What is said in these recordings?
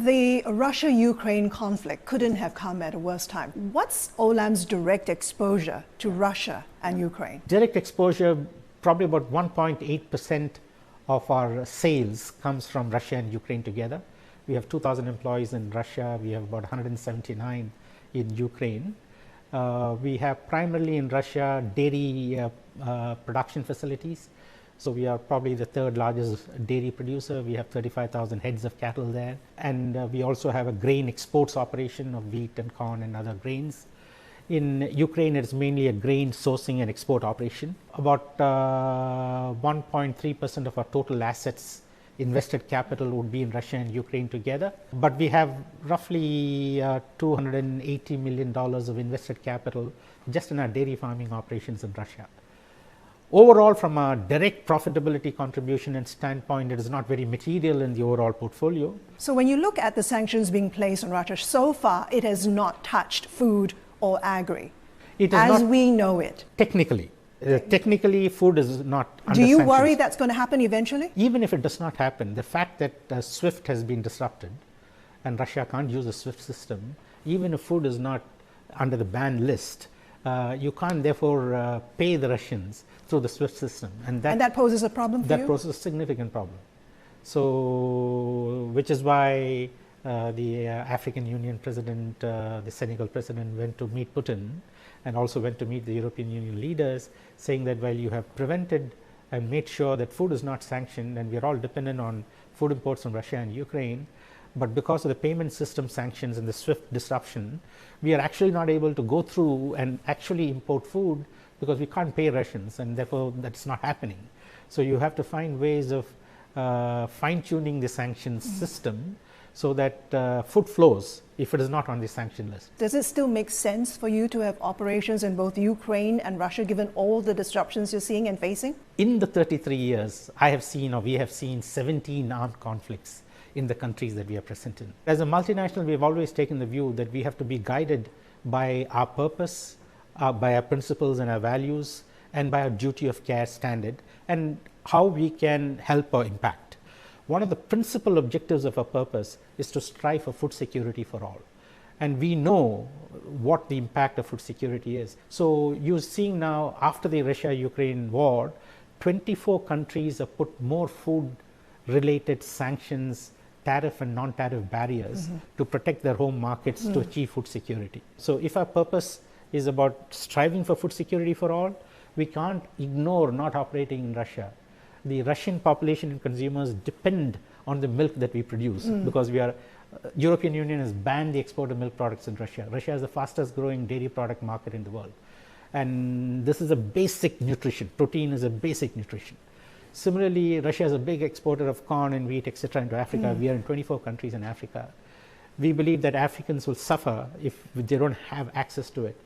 The Russia-Ukraine conflict couldn't have come at a worse time. What's Olam's direct exposure to Russia and Ukraine? Direct exposure, probably about 1.8% of our sales comes from Russia and Ukraine together. We have 2,000 employees in Russia. We have about 179 in Ukraine. We have primarily in Russia dairy production facilities. So we are probably the third largest dairy producer. We have 35,000 heads of cattle there. And we also have a grain exports operation of wheat and corn and other grains. In Ukraine, it's mainly a grain sourcing and export operation. About 1.3% of our total assets, invested capital, would be in Russia and Ukraine together. But we have roughly $280 million of invested capital just in our dairy farming operations in Russia. Overall, from a direct profitability contribution and standpoint, it is not very material in the overall portfolio. So when you look at the sanctions being placed on Russia, so far it has not touched food or agri, as we know it. Technically. Technically, food is not under Do you sanctions. worry that's going to happen eventually? Even if it does not happen, the fact that SWIFT has been disrupted and Russia can't use the SWIFT system, even if food is not under the banned list, you can't therefore pay the Russians through the SWIFT system. And that poses a problem for you? That poses a significant problem. So, which is why the African Union president, the Senegal president went to meet Putin and also went to meet the European Union leaders, saying that while you have prevented and made sure that food is not sanctioned, and we are all dependent on food imports from Russia and Ukraine, but because of the payment system sanctions and the SWIFT disruption, we are actually not able to go through and actually import food because we can't pay Russians, and therefore that's not happening. So you have to find ways of fine-tuning the sanctions system so that food flows if it is not on the sanction list. Does it still make sense for you to have operations in both Ukraine and Russia given all the disruptions you're seeing and facing? In the 33 years, I have seen, or we have seen 17 armed conflicts in the countries that we are present in. As a multinational, we have always taken the view that we have to be guided by our purpose, by our principles and our values, and by our duty of care standard, and how we can help or impact. One of the principal objectives of our purpose is to strive for food security for all. And we know what the impact of food security is. So you're seeing now, after the Russia-Ukraine war, 24 countries have put more food-related sanctions, tariff and non-tariff barriers to protect their home markets to achieve food security. So if our purpose is about striving for food security for all, we can't ignore not operating in Russia. The Russian population and consumers depend on the milk that we produce because European Union has banned the export of milk products in Russia. Russia is the fastest growing dairy product market in the world. And this is a basic nutrition. Protein is a basic nutrition. Similarly, Russia is a big exporter of corn and wheat, etc. into Africa. We are in 24 countries in Africa. We believe that Africans will suffer if they don't have access to it.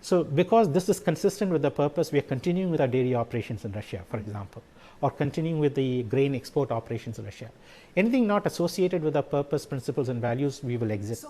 So because this is consistent with the purpose, we are continuing with our dairy operations in Russia, for example, or continuing with the grain export operations in Russia. Anything not associated with our purpose, principles and values, we will exit.